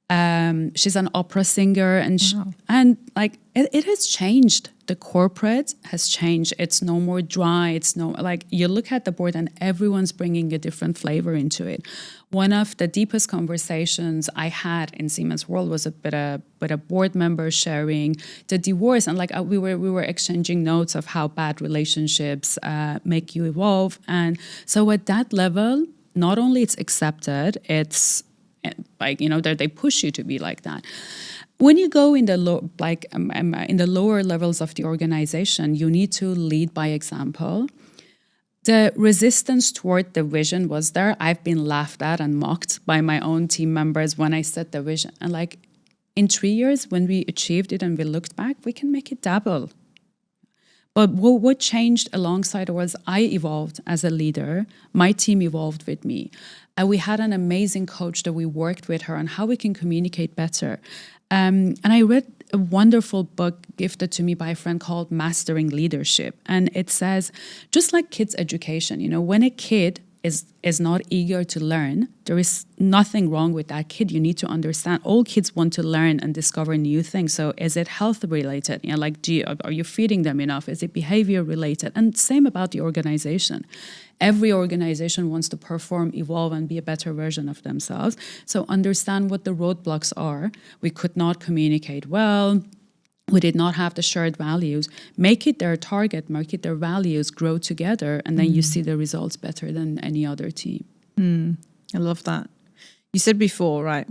She's an opera singer, and like it has changed the corporate has changed. It's no more dry. It's no, like, you look at the board and everyone's bringing a different flavor into it. One of the deepest conversations I had in Siemens World was with a board member sharing the divorce, and like we were exchanging notes of how bad relationships make you evolve. And so at that level, not only it's accepted, it's like, you know, they push you to be like that. When you go in the in the lower levels of the organization, you need to lead by example. The resistance toward the vision was there. I've been laughed at and mocked by my own team members when I set the vision. And like in 3 years, when we achieved it and we looked back, we can make it double. But what changed alongside was I evolved as a leader. My team evolved with me. And we had an amazing coach that we worked with her on how we can communicate better. And I read a wonderful book gifted to me by a friend called Mastering Leadership. And it says, just like kids' education, you know, when a kid is not eager to learn, there is nothing wrong with that kid. You need to understand all kids want to learn and discover new things. So is it health related? You know, like, are you feeding them enough? Is it behavior related? And same about the organization. Every organization wants to perform, evolve, and be a better version of themselves. So understand what the roadblocks are. We could not communicate well. We did not have the shared values. Make it their target, make it their values, grow together, and then you see the results better than any other team. I love that. You said before, right,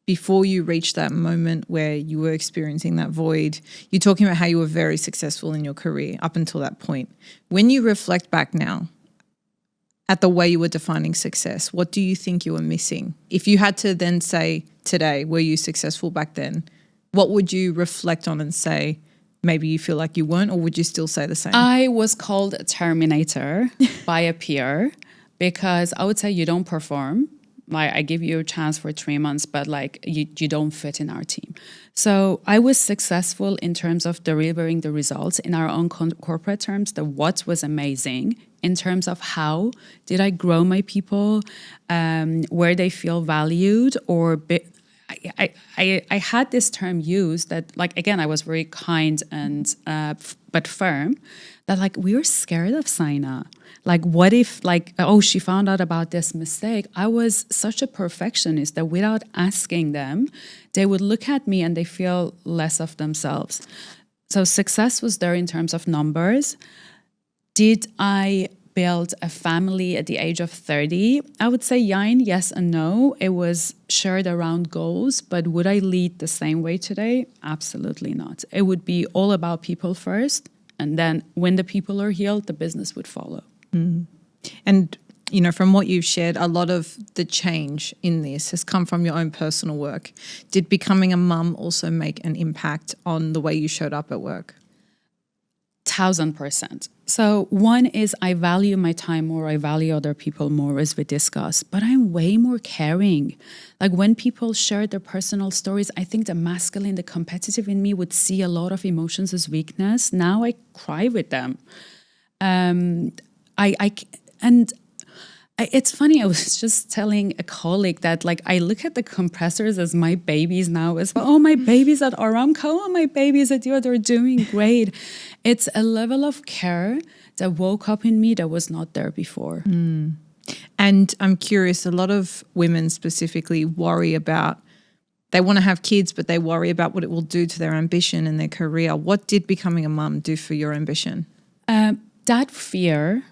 before you reached that moment where you were experiencing that void, you're talking about how you were very successful in your career up until that point. When you reflect back now at the way you were defining success, what do you think you were missing? If you had to then say today, were you successful back then? What would you reflect on and say, maybe you feel like you weren't, or would you still say the same? I was called a terminator by a peer because I would say you don't perform. Like, I give you a chance for 3 months, but like you don't fit in our team. So I was successful in terms of delivering the results in our own corporate terms. The what was amazing in terms of how did I grow my people, where they feel valued or I had this term used that, like, again, I was very kind and but firm, that like we were scared of Saina. Like, what if, like, oh, she found out about this mistake? I was such a perfectionist that without asking them, they would look at me and they feel less of themselves. So success was there in terms of numbers. Did I build a family at the age of 30? I would say yes and no. It was shared around goals, but would I lead the same way today? Absolutely not. It would be all about people first, and then when the people are healed, the business would follow. And, you know, from what you've shared, a lot of the change in this has come from your own personal work. Did becoming a mum also make an impact on the way you showed up at work? 1000%. So one is I value my time more, I value other people more, as we discussed, but I'm way more caring. Like, when people share their personal stories, I think the masculine, the competitive in me would see a lot of emotions as weakness. Now I cry with them. It's funny, I was just telling a colleague that, like, I look at the compressors as my babies now as well. Oh, my babies at Aramco, oh, my babies at you, they're doing great. It's a level of care that woke up in me that was not there before. And I'm curious, a lot of women specifically worry about, they want to have kids, but they worry about what it will do to their ambition and their career. What did becoming a mum do for your ambition? That fear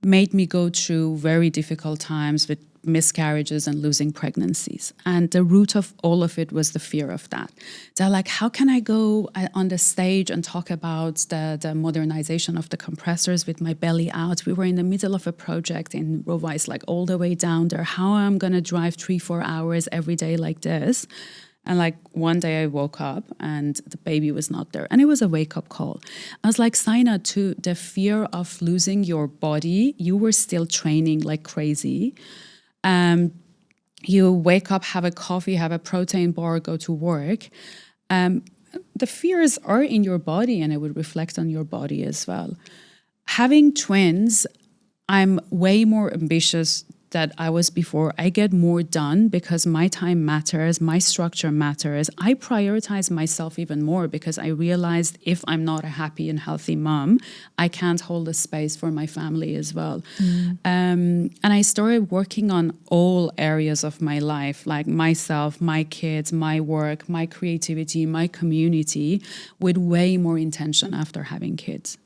made me go through very difficult times with miscarriages and losing pregnancies. And the root of all of it was the fear of that. They're like, how can I go on the stage and talk about the modernization of the compressors with my belly out? We were in the middle of a project in Rovais, like all the way down there. How am I going to drive 3-4 hours every day like this? And like one day I woke up and the baby was not there. And it was a wake-up call. I was like, Saina, to the fear of losing your body, you were still training like crazy. You wake up, have a coffee, have a protein bar, go to work. The fears are in your body and it would reflect on your body as well. Having twins, I'm way more ambitious that I was before. I get more done because my time matters, my structure matters. I prioritize myself even more because I realized if I'm not a happy and healthy mom, I can't hold a space for my family as well. And I started working on all areas of my life, like myself, my kids, my work, my creativity, my community, with way more intention after having kids.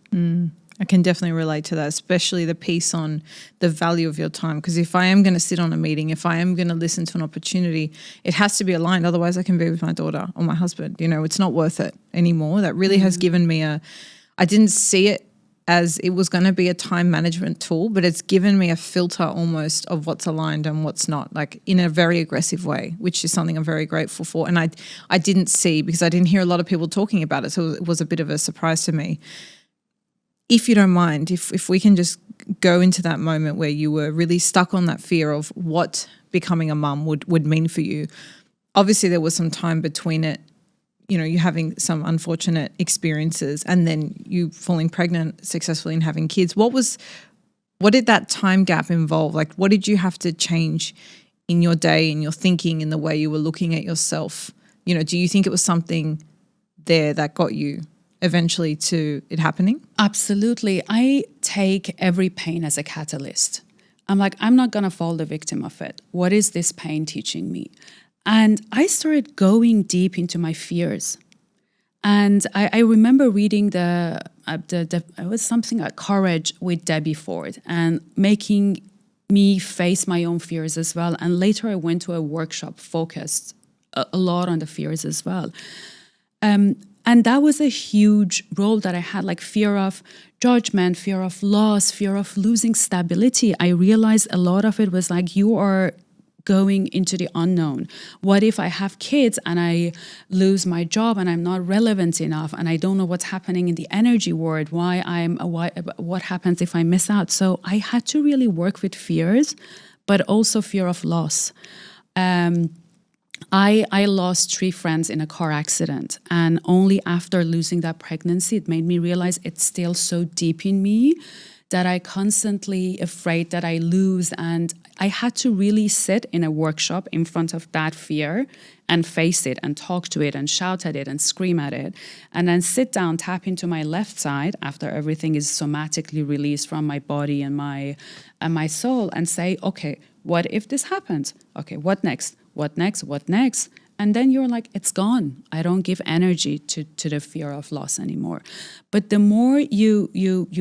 I can definitely relate to that, especially the piece on the value of your time. Because if I am going to sit on a meeting, if I am going to listen to an opportunity, it has to be aligned. Otherwise, I can be with my daughter or my husband. You know, it's not worth it anymore. That really has given me I didn't see it as it was going to be a time management tool, but it's given me a filter almost of what's aligned and what's not, like in a very aggressive way, which is something I'm very grateful for. And I didn't see, because I didn't hear a lot of people talking about it. So it was a bit of a surprise to me. If you don't mind, if we can just go into that moment where you were really stuck on that fear of what becoming a mum would mean for you. Obviously, there was some time between it, you know, you having some unfortunate experiences and then you falling pregnant successfully and having kids. What did that time gap involve? Like, what did you have to change in your day, in your thinking, in the way you were looking at yourself? You know, do you think it was something there that got you eventually to it happening? Absolutely. I take every pain as a catalyst. I'm like, I'm not going to fall the victim of it. What is this pain teaching me? And I started going deep into my fears. And I remember reading it was something like Courage with Debbie Ford and making me face my own fears as well. And later I went to a workshop focused a lot on the fears as well. And that was a huge role that I had, like fear of judgment, fear of loss, fear of losing stability. I realized a lot of it was like, you are going into the unknown. What if I have kids and I lose my job and I'm not relevant enough and I don't know what's happening in the energy world? What happens if I miss out? So I had to really work with fears, but also fear of loss. I lost 3 friends in a car accident, and only after losing that pregnancy, it made me realize it's still so deep in me that I constantly afraid that I lose. And I had to really sit in a workshop in front of that fear and face it and talk to it and shout at it and scream at it. And then sit down, tap into my left side after everything is somatically released from my body and my soul and say, okay, what if this happens? Okay, what next? What next? What next? And then you're like, it's gone. I don't give energy to the fear of loss anymore. But the more you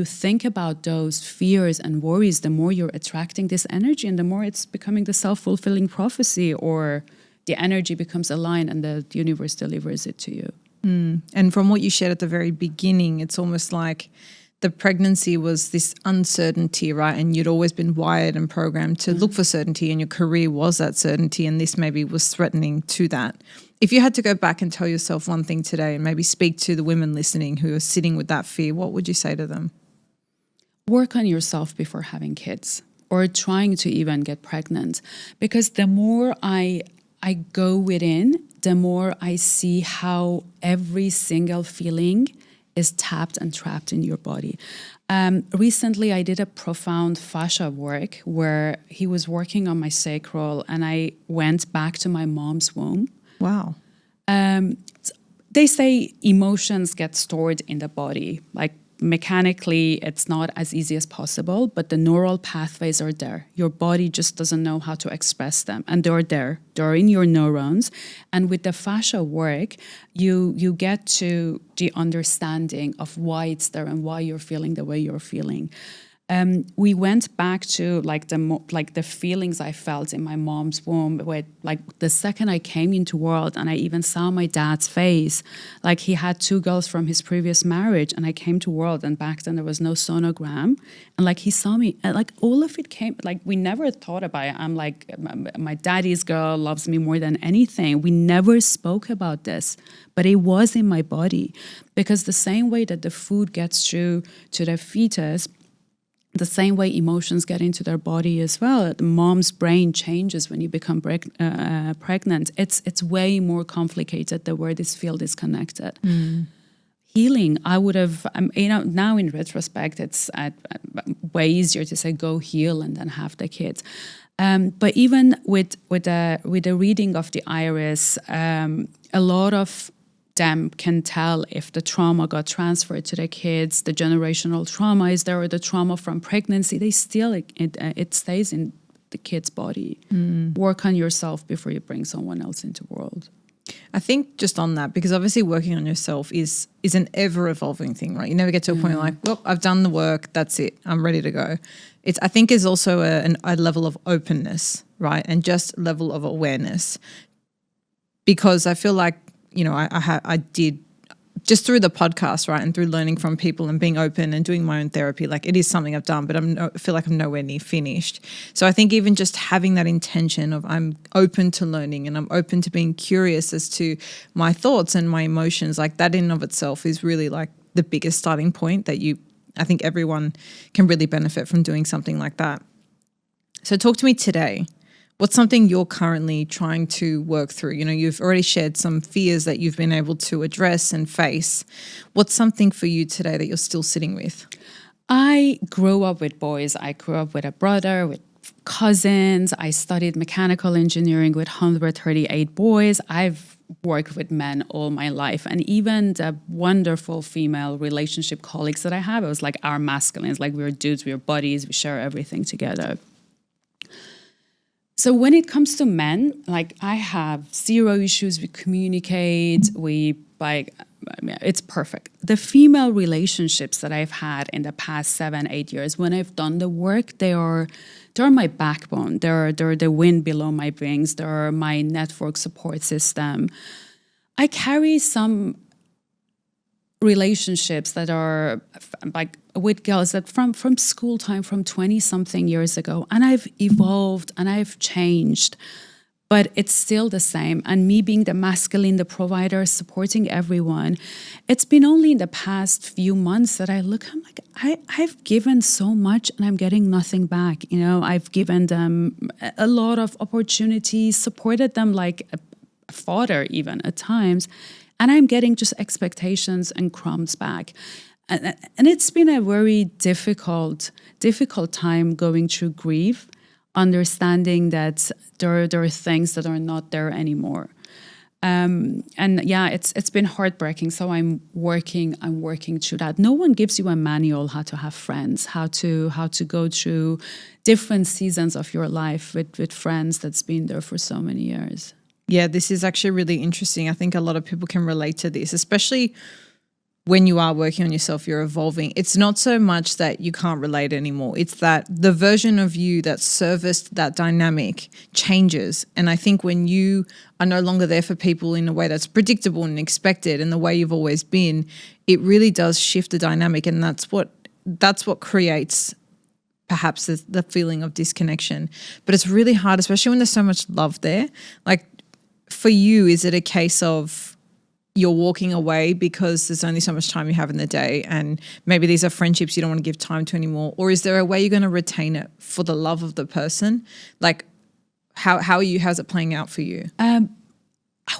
think about those fears and worries, the more you're attracting this energy and the more it's becoming the self-fulfilling prophecy, or the energy becomes aligned and the universe delivers it to you. And from what you shared at the very beginning, it's almost like the pregnancy was this uncertainty, right? And you'd always been wired and programmed to look for certainty, and your career was that certainty, and this maybe was threatening to that. If you had to go back and tell yourself one thing today and maybe speak to the women listening who are sitting with that fear, what would you say to them? Work on yourself before having kids or trying to even get pregnant. Because the more I go within, the more I see how every single feeling is tapped and trapped in your body. Recently, I did a profound fascia work where he was working on my sacral, and I went back to my mom's womb. Wow. They say emotions get stored in the body. Like mechanically, it's not as easy as possible, but the neural pathways are there. Your body just doesn't know how to express them, and they're there. They're in your neurons. And with the fascia work, you get to the understanding of why it's there and why you're feeling the way you're feeling. We went back to the feelings I felt in my mom's womb, where like the second I came into world, and I even saw my dad's face. Like he had 2 girls from his previous marriage, and I came to world, and back then there was no sonogram, and like he saw me, and like all of it came. Like we never thought about it. I'm like, my daddy's girl loves me more than anything. We never spoke about this, but it was in my body, because the same way that the food gets through to the fetus, the same way emotions get into their body as well. The mom's brain changes when you become pregnant. It's way more complicated than where this field is connected. Healing, I would have, now in retrospect, it's way easier to say go heal and then have the kids. But even with the reading of the iris, a lot of them can tell if the trauma got transferred to the kids, the generational trauma is there, or the trauma from pregnancy. They still it stays in the kid's body. Work on yourself before you bring someone else into the world. I think just on that, because obviously working on yourself is an ever-evolving thing, right? You never get to a point like, well, I've done the work, that's it, I'm ready to go. I think is also a level of openness, right? And just level of awareness. Because I feel like, I did just through the podcast, right, and through learning from people and being open and doing my own therapy, like it is something I've done, but I feel like I'm nowhere near finished. So I think even just having that intention of I'm open to learning and I'm open to being curious as to my thoughts and my emotions, like that in and of itself is really like the biggest starting point that I think everyone can really benefit from doing something like that. So talk to me today. What's something you're currently trying to work through? You've already shared some fears that you've been able to address and face. What's something for you today that you're still sitting with? I grew up with boys. I grew up with a brother, with cousins. I studied mechanical engineering with 138 boys. I've worked with men all my life. And even the wonderful female relationship colleagues that I have, it was like our masculines, like we're dudes, we're buddies, we share everything together. So when it comes to men, like I have zero issues. We communicate. It's perfect. The female relationships that I've had in the past 7-8 years, when I've done the work, they're my backbone. They're the wind below my wings. They're my network support system. I carry some relationships that are like with girls that from school time, from 20-something years ago, and I've evolved and I've changed, but it's still the same. And me being the masculine, the provider, supporting everyone, it's been only in the past few months that I'm like, I've given so much and I'm getting nothing back. I've given them a lot of opportunities, supported them like a father even at times, and I'm getting just expectations and crumbs back. And it's been a very difficult time going through grief, understanding that there are things that are not there anymore. And yeah, it's been heartbreaking. So I'm working through that. No one gives you a manual how to have friends, how to go through different seasons of your life with friends that's been there for so many years. Yeah, this is actually really interesting. I think a lot of people can relate to this, especially when you are working on yourself, you're evolving. It's not so much that you can't relate anymore. It's that the version of you that serviced that dynamic changes. And I think when you are no longer there for people in a way that's predictable and expected and the way you've always been, it really does shift the dynamic. And that's what creates perhaps the feeling of disconnection. But it's really hard, especially when there's so much love there. Like for you, is it a case of you're walking away because there's only so much time you have in the day and maybe these are friendships you don't want to give time to anymore? Or is there a way you're going to retain it for the love of the person? Like how's it playing out for you? I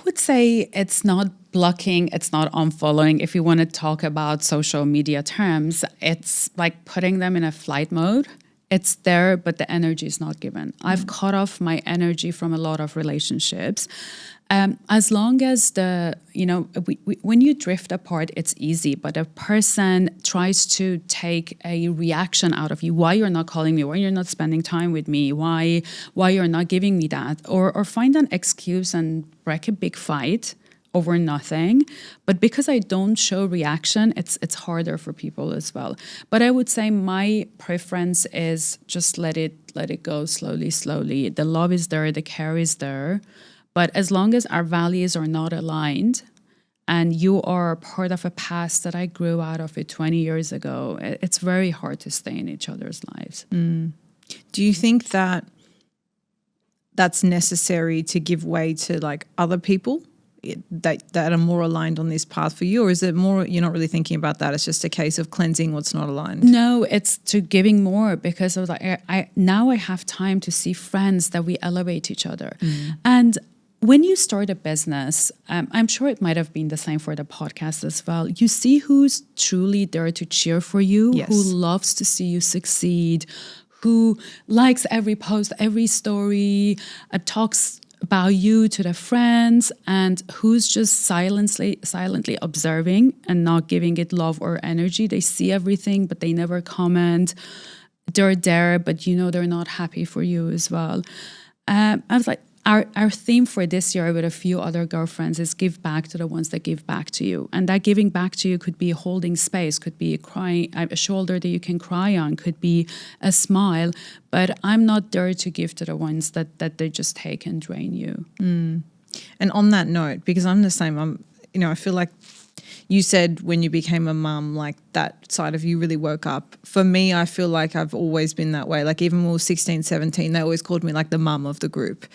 would say it's not blocking, it's not unfollowing. If you want to talk about social media terms, it's like putting them in a flight mode. It's there, but the energy is not given. I've cut off my energy from a lot of relationships. As long as when you drift apart, it's easy, but a person tries to take a reaction out of you. Why you're not calling me? Why you're not spending time with me? Why you're not giving me that? Or find an excuse and break a big fight over nothing. But because I don't show reaction, it's harder for people as well. But I would say my preference is just let it go slowly. The love is there, the care is there. But as long as our values are not aligned and you are part of a past that I grew out of it 20 years ago, it's very hard to stay in each other's lives. Do you think that that's necessary to give way to like other people that are more aligned on this path for you? Or is it more you're not really thinking about that? It's just a case of cleansing what's not aligned? No, it's to giving more because of like, I now have time to see friends that we elevate each other. And when you start a business, I'm sure it might have been the same for the podcast as well. You see who's truly there to cheer for you, yes, who loves to see you succeed, who likes every post, every story, talks about you to their friends, and who's just silently observing and not giving it love or energy. They see everything, but they never comment. They're there, but they're not happy for you as well. I was like, our theme for this year with a few other girlfriends is give back to the ones that give back to you. And that giving back to you could be holding space, could be a shoulder that you can cry on, could be a smile. But I'm not there to give to the ones that they just take and drain you. And on that note, because I'm the same, I feel like you said when you became a mum, like that side of you really woke up. For me, I feel like I've always been that way. Like even when we were 16, 17, they always called me like the mum of the group.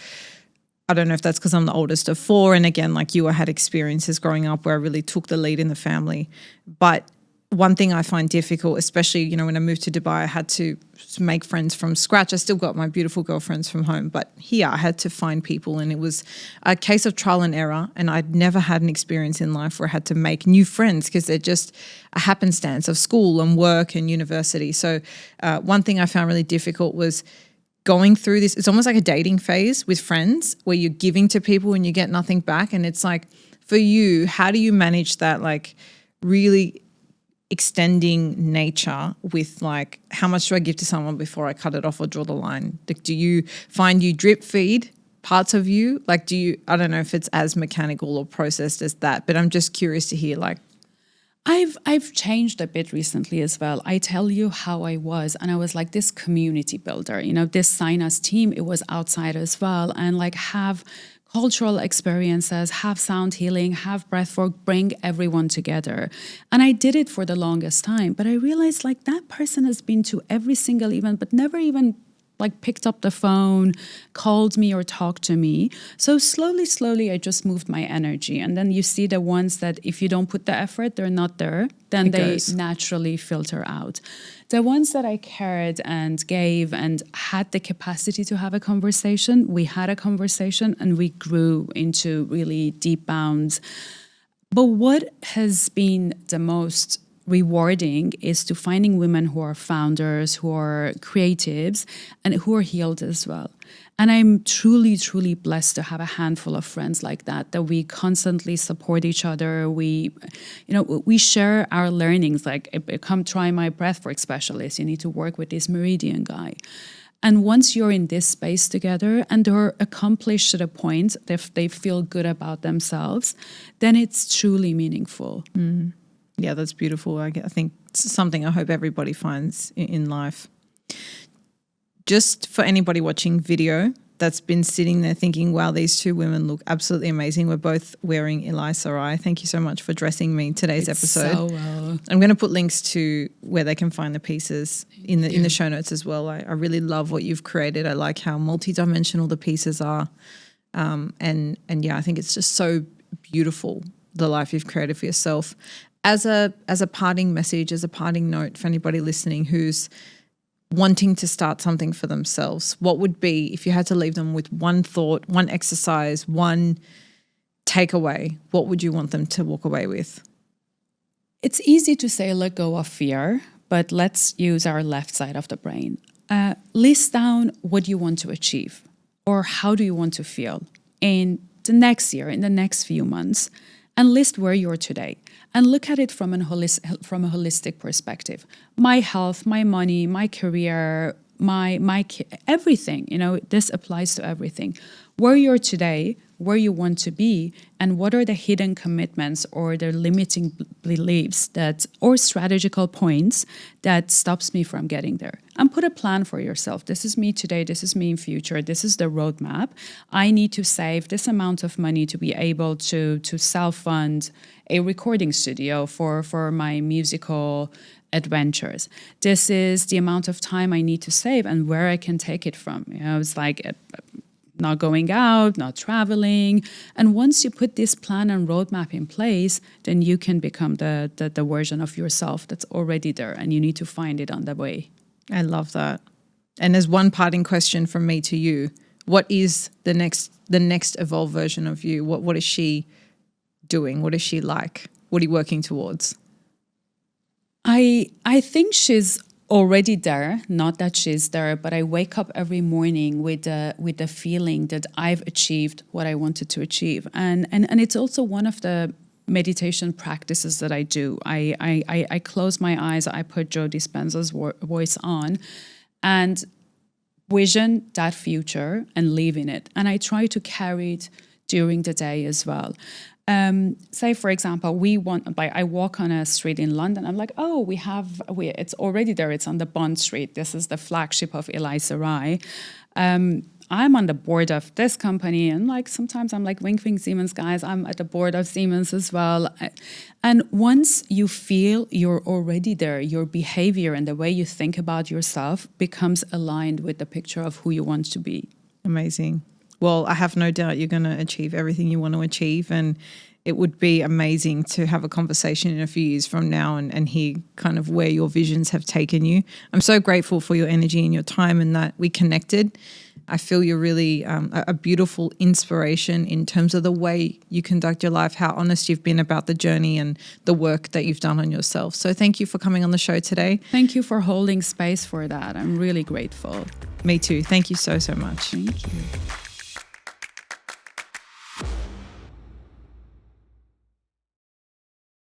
I don't know if that's because I'm the oldest of four. And again, like you, I had experiences growing up where I really took the lead in the family. But one thing I find difficult, especially, when I moved to Dubai, I had to make friends from scratch. I still got my beautiful girlfriends from home, but here I had to find people, and it was a case of trial and error. And I'd never had an experience in life where I had to make new friends because they're just a happenstance of school and work and university. So one thing I found really difficult was going through this. It's almost like a dating phase with friends where you're giving to people and you get nothing back. And it's like, for you, how do you manage that, like really extending nature with like, how much do I give to someone before I cut it off or draw the line? Like, do you find you drip feed parts of you? Like, I don't know if it's as mechanical or processed as that, but I'm just curious to hear like, I've changed a bit recently as well. I tell you how I was, and I was like this community builder. This Saina's team, it was outside as well, and like have cultural experiences, have sound healing, have breathwork, bring everyone together. And I did it for the longest time, but I realized like that person has been to every single event, but never even like picked up the phone, called me or talked to me. So slowly, I just moved my energy. And then you see the ones that if you don't put the effort, they're not there, then they naturally filter out. The ones that I cared and gave and had the capacity to have a conversation, we had a conversation and we grew into really deep bonds. But what has been the most rewarding is to finding women who are founders, who are creatives, and who are healed as well. And I'm truly blessed to have a handful of friends like that we constantly support each other. We share our learnings. Like, come try my breathwork specialist. You need to work with this meridian guy. And once you're in this space together and they're accomplished to the point that they feel good about themselves, then it's truly meaningful. Yeah, that's beautiful. I think it's something I hope everybody finds in life. Just for anybody watching video that's been sitting there thinking, wow, these two women look absolutely amazing. We're both wearing Eli Sarai. Thank you so much for dressing me today's episode. So well. I'm going to put links to where they can find the pieces in the show notes as well. I really love what you've created. I like how multidimensional the pieces are. And yeah, I think it's just so beautiful, the life you've created for yourself. As a parting message, as a parting note for anybody listening who's wanting to start something for themselves, what would be, if you had to leave them with one thought, one exercise, one takeaway, what would you want them to walk away with? It's easy to say let go of fear, but let's use our left side of the brain. List down what you want to achieve or how do you want to feel in the next year, in the next few months, and list where you are today. And look at it from a holistic perspective. My health, my money, my career, my everything, this applies to everything. Where you're today, where you want to be, and what are the hidden commitments or the limiting beliefs or strategical points that stops me from getting there. And put a plan for yourself. This is me today, this is me in future, this is the roadmap. I need to save this amount of money to be able to self-fund a recording studio for my musical adventures. This is the amount of time I need to save and where I can take it from. It's like not going out, not traveling. And once you put this plan and roadmap in place, then you can become the version of yourself that's already there, and you need to find it on the way. I love that. And there's one parting question from me to you. What is the next evolved version of you? What is she doing? What is she like? What are you working towards? I think she's already there, not that she's there, but I wake up every morning with the feeling that I've achieved what I wanted to achieve. And it's also one of the meditation practices that I do. I close my eyes, I put Joe Dispenza's voice on, and vision that future and live in it. And I try to carry it during the day as well. Say, for example, I walk on a street in London. I'm like, oh, it's already there. It's on the Bond Street. This is the flagship of Eliza Rai. I'm on the board of this company, and like sometimes I'm like, wink, wink, Siemens guys. I'm at the board of Siemens as well. And once you feel you're already there, your behavior and the way you think about yourself becomes aligned with the picture of who you want to be. Amazing. Well, I have no doubt you're going to achieve everything you want to achieve, and it would be amazing to have a conversation in a few years from now and hear kind of where your visions have taken you. I'm so grateful for your energy and your time and that we connected. I feel you're really a beautiful inspiration in terms of the way you conduct your life, how honest you've been about the journey and the work that you've done on yourself. So thank you for coming on the show today. Thank you for holding space for that. I'm really grateful. Me too. Thank you so, so much. Thank you.